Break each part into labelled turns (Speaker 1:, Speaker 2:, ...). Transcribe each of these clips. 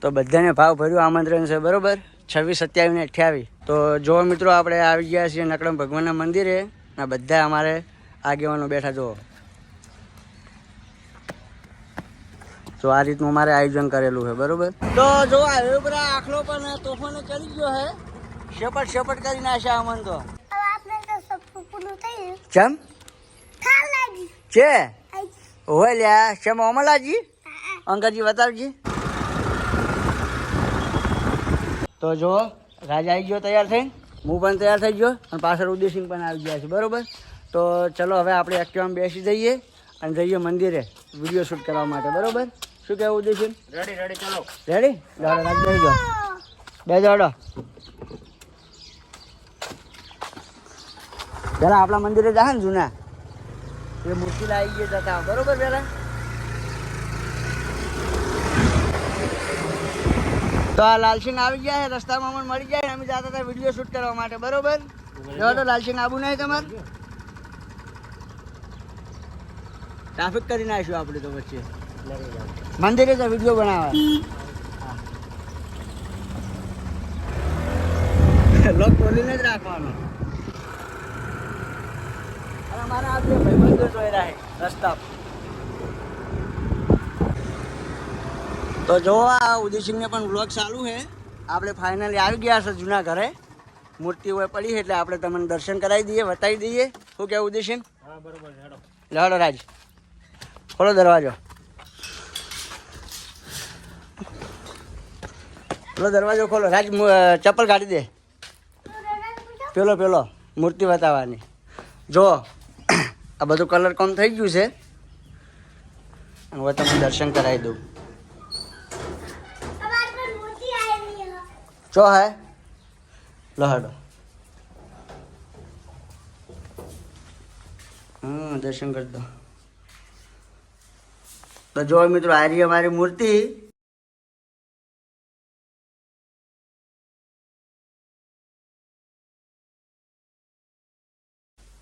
Speaker 1: તો બધાને ભાવ ભર્યું આમંત્રણ છે બરોબર 26, 27 ને 28. તો જો મિત્રો આપણે આવી ગયા છીએ નકળમ ભગવાનના મંદિરે ને બધા અમારે આગેવાનો બેઠા જુઓ. તો આ રીતનું અમારે આયોજન કરેલું છે બરોબર. તો જો હાઈવે ઉપર આખલો પણ તોફાનો ચડી ગયો હે. શપટ કરી નાખ્યા અમન તો. ચમ છે હોય લ્યા શેમ અમલાજી અંકલજી બતાવજી. તો જો રાજા આવી ગયો તૈયાર થઈને, હું પણ તૈયાર થઈ ગયો અને પાછળ ઉદયસિંહ પણ આવી ગયા છે બરોબર. તો ચલો હવે આપણે એક્ટિવામાં બેસી જઈએ અને જઈએ મંદિરે વિડીયો શૂટ કરવા માટે બરોબર. શું કહેવું ઉદયસિંહ? રેડી ચલો. રેડી દાડો રાજ બેસી જાઓ. બે દાડો પેલા આપણા મંદિરે જાય ને જૂના એ મૂર્તિ લાવી ગયા જતા બરોબર. પેલા તો આ લાલસિંહ આવી ગયા છે, રસ્તામાં મને મળી જાય અમે જતા હતા વિડીયો શૂટ કરવા માટે બરોબર. તો લાલસિંહ આવું નહીં તમારે ટ્રાફિક કરી નાખ્યું આપણે તો વચ્ચે મંદિરે તો વિડીયો બનાવવા લોક બોલીને જ રાખવાનો. અને અમારા આ બે ભાઈબંધો જોઈ રહ્યા છે રસ્તા. તો જો આ ઉદયસિંહને પણ વ્લોગ ચાલુ છે. આપણે ફાઇનલી આવી ગયા છે જૂના ઘરે. મૂર્તિ હોય પડી છે એટલે આપણે તમને દર્શન કરાવી દઈએ, બતાવી દઈએ. શું કહેવું ઉદયસિંહ? હા બરોબર. લેડો રાજ ખોલો દરવાજો. પેલો દરવાજો ખોલો રાજ. ચપ્પલ કાઢી દે. પેલો મૂર્તિ બતાવવાની. જો આ બધું કલર કમ થઈ ગયું છે અને હવે તમને દર્શન કરાવી દઉં. ચો હે લહડો દર્શન કરી દો. તો જો મિત્રો આ રહી અમારી મૂર્તિ.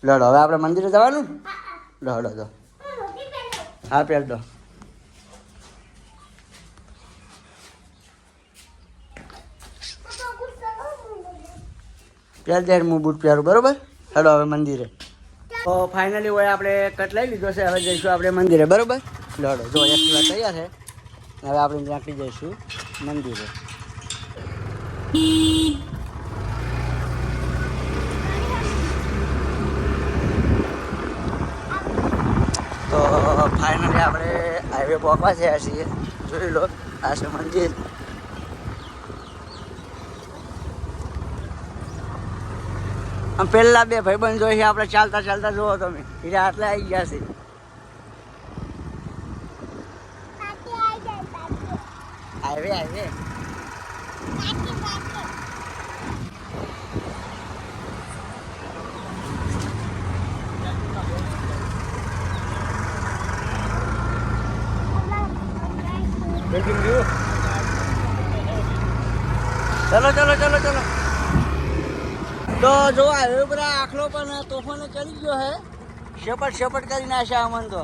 Speaker 1: લડો હવે આપણે મંદિરે જવાનું. લડો તો હા પહેર દો. પહેર દે હું બૂટ પહેરું બરોબર. હેડો હવે મંદિરે. તો ફાઇનલી હોય આપણે કટ લઈ લીધો છે. હવે જઈશું આપણે મંદિરે બરોબર. લડો જો એક્ટિવા તૈયાર છે. હવે આપણે ત્યાંથી જઈશું મંદિરે. તો ફાઇનલી આપણે હાઈવે પહોંચવા થયા છીએ. જોઈ લો આ છે મંદિર. આમ પહેલા બે ભાઈબંધ જોઈ છે આપણે ચાલતા જુઓ તમે. એટલે આટલે આવી ગયા છે. હાઈવે ચલો. તો જો હાઈવે ઉપર આખલો પણ તોફાનો ચડી ગયો હે. શપટ કરી નાખ્યા અમન તો.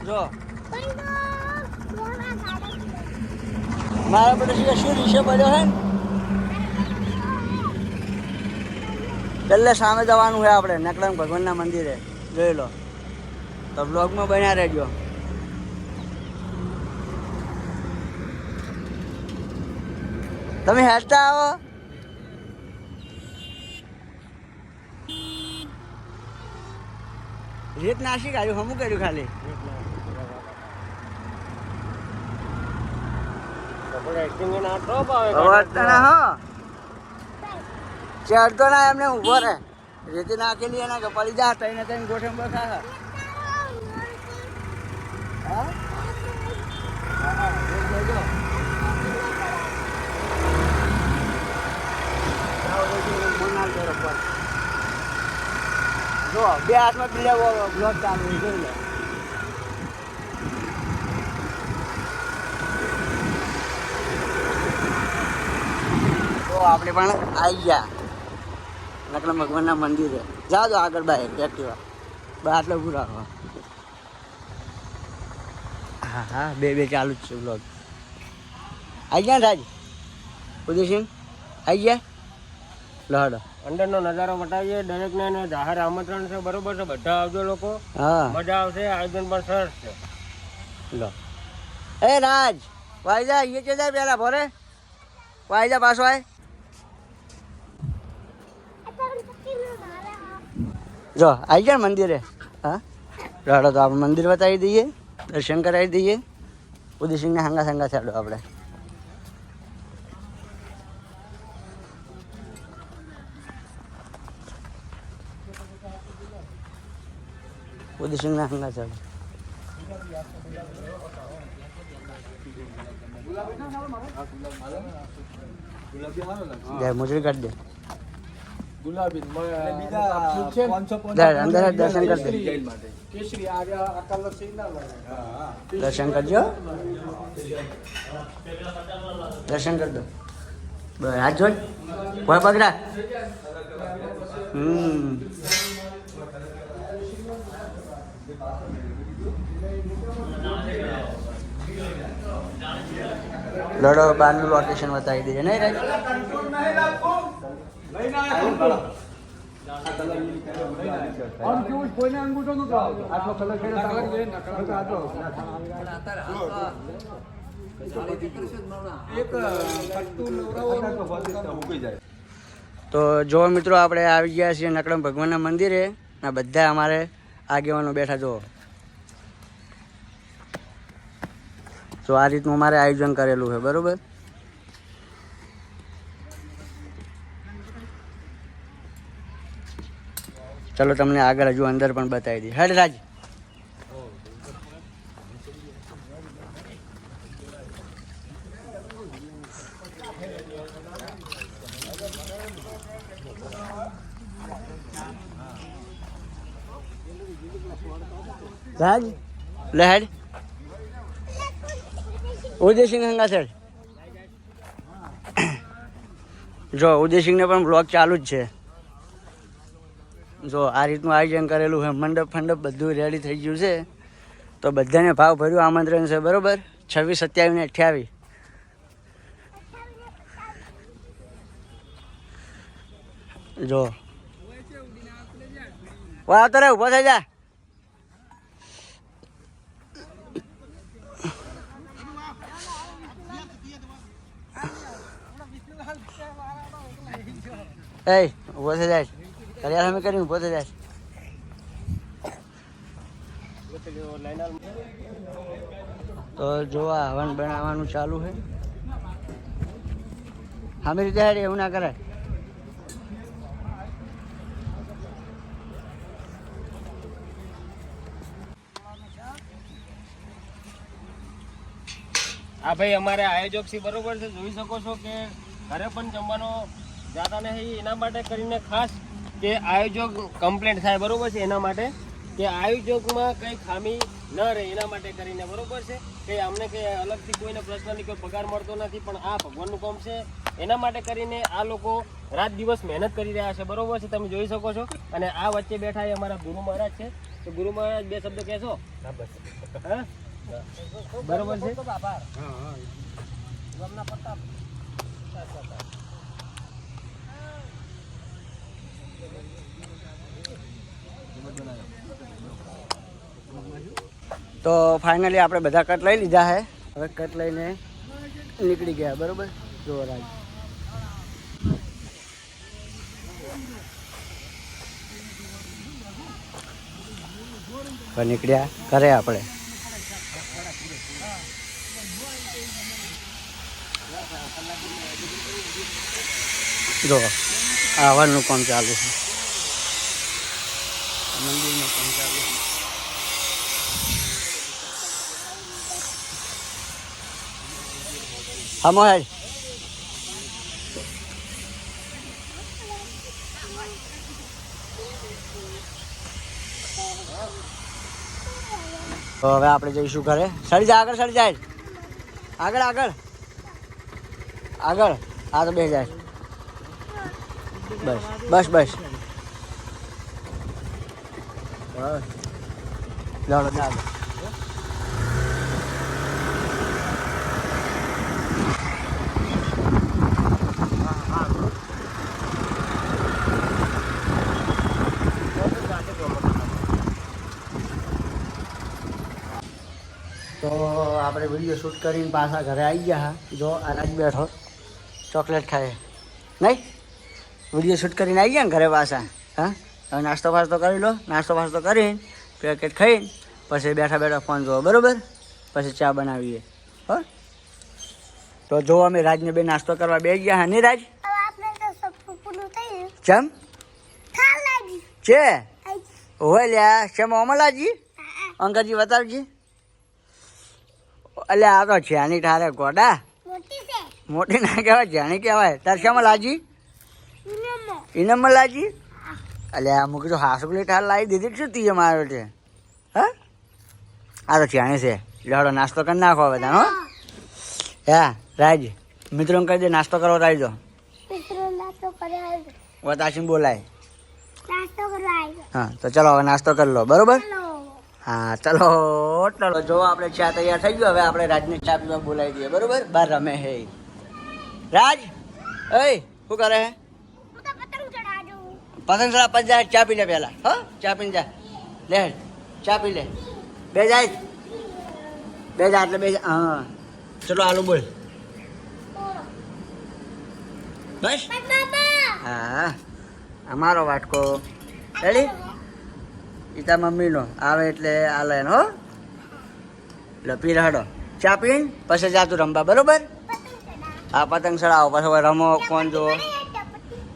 Speaker 1: જો મારા બધા શું રીશે પડ્યો હે. પેલે સામે જવાનું છે આપણે નકળંગ ભગવાનના મંદિરે. જોઈ લો તો બ્લોગમાં બન્યા રહેજો. તમે હેરતા આવો. રેત નાસી કાઢ્યું હમું કર્યું ખાલી. ચડતો ના એમને ઉભો રે. રેતી નાખેલી એના કે પડી જા તઈને ગોઠમ બખા. જો બે હાથમાં પીડા બ્લોક ચાલુ જોઈ લો. તો આપણે પણ આવી ગયા નકળંગ ભગવાનના મંદિરે. જાઓ તો આગળ બાય એક્ટિવા આટલો પૂરો રાખવા. હા બે ચાલુ જ છે બ્લોગ. આવી ગયા ને રાજ ઉદયસિંહ આવી ગયા લહડો
Speaker 2: અંદરનો નજારો બતાવીએ દરેકને જાહેર આમંત્રણ છે બરોબર છે બધા આવજો લોકો
Speaker 1: હા
Speaker 2: મજા આવશે આયોજન પણ સરસ છે
Speaker 1: લો એ રાજ વાયજા ये के जाए પેલા ભરે વાયજા પાછો આય જો આવી ગયા મંદિરે હા રાડો તો આપણે મંદિર બતાવી દઈએ દર્શન કરાવી દઈએ ઉદયસિંહને હંગા સંગા છાડો આપણે ઉદયસિંહને હંગા છાડો જય મુજરી કાઢ દે અંદર દર્શન કરી દે દર્શન કરજો દર્શન કરી દો બસ હાથ જોડ કોઈ પકડા લડો બારનું લોકેશન બતાવી દઈએ નહીં રાજ તો જો મિત્રો આપણે આવી ગયા છીએ નકળમ ભગવાનના મંદિરે આ બધા અમારે આગેવાનો બેઠા જુઓ તો આ રીતનું અમારે આયોજન કરેલું છે બરોબર ચલો તમને આગળ હજુ અંદર પણ બતાવી દઈએ હેડ રાજ રાજ લે હેડ ઉદયસિંહ હંગા સર જો ઉદયસિંહને પણ બ્લોગ ચાલુ જ છે જો આ રીતનું આયોજન કરેલું છે મંડપ ફંડપ બધું રેડી થઈ ગયું છે તો બધાને ભાવ ભર્યું આમંત્રણ છે બરોબર 26, 27 ને 28 જો વાહ તો રે ઉભો થઈ જા એ ઉભો થઈ જાય કરિયાર અમે કરી ઉભો થઈ જાય તો જો આ હવન બનાવવાનું ચાલુ છે સામે રીતે હેડ એવું ના કરાય
Speaker 2: આ ભાઈ અમારે આયોજક છે બરોબર છે જોઈ શકો છો કે ઘરે પણ જમવાનો જાતા નહીં એના માટે કરીને ખાસ કે આયોજક કમ્પ્લેન્ટ થાય બરોબર છે એના માટે કે આયોજકમાં કંઈ ખામી ન રહે એના માટે કરીને બરોબર છે કે અમને કંઈ અલગથી કોઈને પર્સનલી કોઈ પગાર મળતો નથી પણ આ ભગવાનનું કામ છે એના માટે કરીને આ લોકો રાત દિવસ મહેનત કરી રહ્યા છે બરોબર છે તમે જોઈ શકો છો અને આ વચ્ચે બેઠા એ અમારા ગુરુ મહારાજ છે તો ગુરુ મહારાજ બે શબ્દ કહેશો હા બરોબર છે
Speaker 1: તો ફાઇનલી આપણે બધા કટ લઈ લીધા છે હવે કટ લઈને નીકળી ગયા બરોબર જો રાજ નીકળ્યા કરે આપણે જો આવવાનું કામ ચાલુ છે મંદિરનું કામ ચાલુ છે હમો હેડ તો હવે આપણે જઈશું ઘરે સડી જાય આગળ સડી જાય આગળ આગળ આગળ આ તો બે જાય બસ બસ બસ લાડો લાડો વિડીયો શૂટ કરીને પાછા ઘરે આવી ગયા હા. જો આ રાજ બેઠો ચોકલેટ ખાય નહીં, વિડીયો શૂટ કરીને આવી ગયા ને ઘરે પાછા. હા, હવે નાસ્તો ફાસ્તો કરી લો. નાસ્તો ફાસ્તો કરીને પેકેટ ખાઈને પછી બેઠા બેઠા ફોન જોવો, બરાબર? પછી ચા બનાવીએ. હો, તો જો અમે રાજને બે નાસ્તો કરવા બે ગયા હા. નહીં રાજ? ચમ છે હોય લ્યા, શેમાં અમલાજી અંકલજી બતાવજી. એટલે આ તો જ્યાની ઠારે ગોડા, મોટી ના કહેવાય, જ્યાની કહેવાય. તાર શેમાં લાજી? ઇનમ લાજી. એટલે આ મૂકી તો હાસુકલી ઠાર લાવી દીધી કે શું તીએ મારો છે? હા, આ તો જ્યાની છે. લેડો નાસ્તો કરી નાખો બધા. હો હા રાજ, મિત્રો કહી દે નાસ્તો કરો તો આવી જાઓ. વતાસીને બોલાય. હા તો ચલો હવે નાસ્તો કરી લો, બરોબર? હા ચલો ચલો. જો આપણે ચા તૈયાર થઈ ગયો. હવે આપણે રાજને ચા પીવા બોલાવી દઈએ, બરોબર? બહાર રમે હે રાજ. એ શું કરે હે? પતંગ ચડા પછી જાય. ચા પી લે પહેલા. હા, ચા પીને જા. લે ચા પી લે. બે જાય એટલે બે. હા ચલો આલુ બોલ બસ. હા અમારો વાટકો રેડી. ઈતા મમ્મીનો આવે એટલે આલે હો. એટલે પી રહડો. ચા પીને પછી જાતું રમવા, બરોબર? હા પતંગ ચડાવો પછી રમો. કોણ જો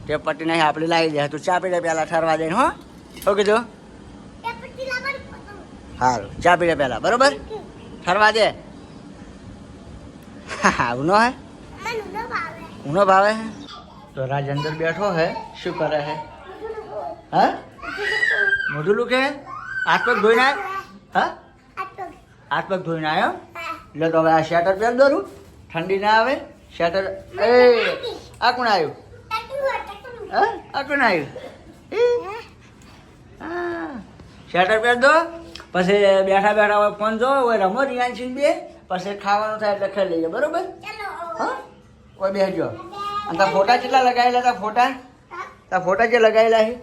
Speaker 1: તે પટ્ટી નહીં આપણે લાવી દે. તું ચા પી લે પહેલાં ઠરવા દઈને. હો શું કીધું? સારું ચા પી લે પહેલાં, બરોબર? ઠરવા દે. હા ઉનો હે, ઉનો ભાવે હે. તો રાજ અંદર બેઠો હે. શું કરે હે? હા મોઢું લુકે. હાથ પગ ધોઈને આવ્યો? હા હાથ પગ ધોઈને આવ્યો. એટલે તો હવે આ શેટર પહેર દોરું, ઠંડી ના આવે. શેટર એ આ કોણ આવ્યું? હા આ કોણ આવ્યું? હા શેટર પહેર દો. પછી બેઠા બેઠા હોય ફોન જો હોય, રમો રિયાન્સી બે. પછી ખાવાનું થાય એટલે ખાઈ લઈએ, બરોબર? હા કોઈ બેસજો. અને તાર ફોટા કેટલા લગાવેલા? તાર ફોટા જે લગાવેલા છે?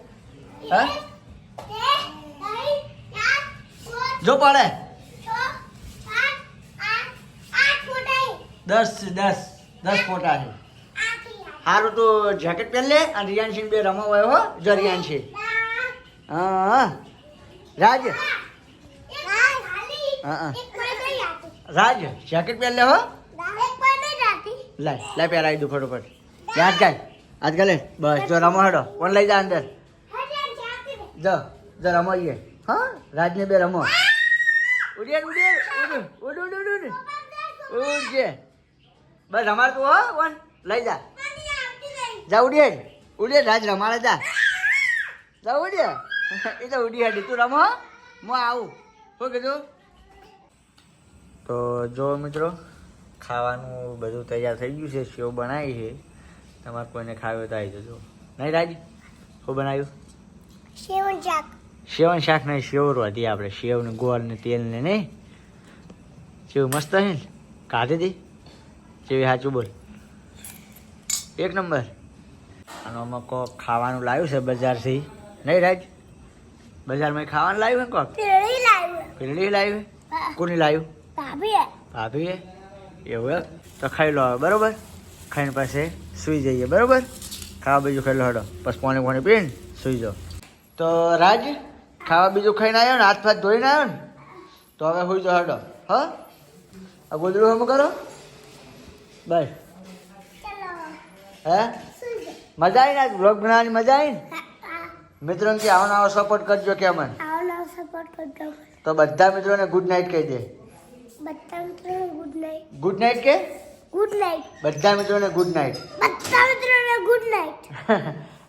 Speaker 1: હા જો પડે 10 ફોટા છે. સારું તો જેકેટ પહેર લે અને રિયાન્સી બે રમો હોય. હો જો રિયાન્સી. હા રાજ. હા રાજ જેકેટ પહેર લે. હો લાય પહેરાવી દઉં ફટોફટ. આજકાલ બસ જો રમો હેડો. કોણ લઈ જા અંદર? જો રમોઈએ. હા રાજને બે રમો. ઉડજે બસ રમાડતું. હો કોણ લઈ જા ઉડીએ રાજ રમાડે જા ઉડીએ. એ તો ઉડી હાડી. તું રમો, હું આવું. શું કીધું? તો જો મિત્રો ખાવાનું બધું તૈયાર થઈ ગયું છે. સેવ બનાવી છે. તમારે કોઈને ખાવ્યો તો આવી જજો. નહીં રાજ શું બનાવ્યું? સેવન શાક નહીં, સેવ હતી આપણે. સેવ ને ગોળ ને તેલ ને. નહીં સેવ મસ્ત છે ને? કાઢી દી સેવી. સાચું બોલ. એક નંબર. અને આમાં કોક ખાવાનું લાવ્યું છે બજારથી. નહીં રાજ બજારમાં ખાવાનું લાવ્યું ને કોક? પીરડી લાવ્યું. કોની લાવ્યું? ભાભીએ. એવું એમ? તો ખાઈ લો હવે, બરોબર? ખાઈને પછી સૂઈ જઈએ, બરોબર? ખાવા બીજું ખાઈ લો હડો. પછી પાણી પીને સૂઈ જાઓ. તો રાજ ખાવા બીજું ખાઈને આવ્યો ને, હાથ પાથ ધોઈને આવ્યો ને, તો હવે સૂઈ જાઓ હડો. હા આ ગોદડું હમ કરો બસ. હે મજા આવી ને? બ્લોગ બનાવવાની મજા આવી ને? મિત્રોને કે આવો સપોર્ટ કરજો. કે મને તો બધા મિત્રોને ગુડ નાઇટ કહી દે. ગુડ નાઇટ કે? બધા મિત્રોને ગુડ નાઇટ.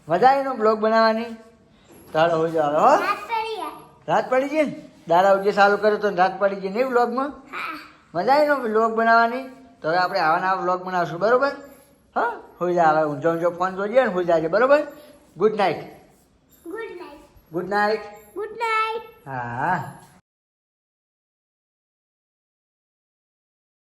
Speaker 1: મજા આવી ને બ્લોગ બનાવવાની? તારો હોય જાવ. હો રાત પડી ગઈ ને? દાડા ઉજે ચાલુ કર્યો તો રાત પડી ગઈ નહીં બ્લોગમાં? મજા આવી ને બ્લોગ બનાવવાની? તો હવે આપણે આવા નવા બ્લોગ બનાવશું, બરોબર? હા હોઈ જા. હવે ઊંઝો ફોન જોઈએ ને હોઈ જાય, બરોબર? Good night. Good night. હા.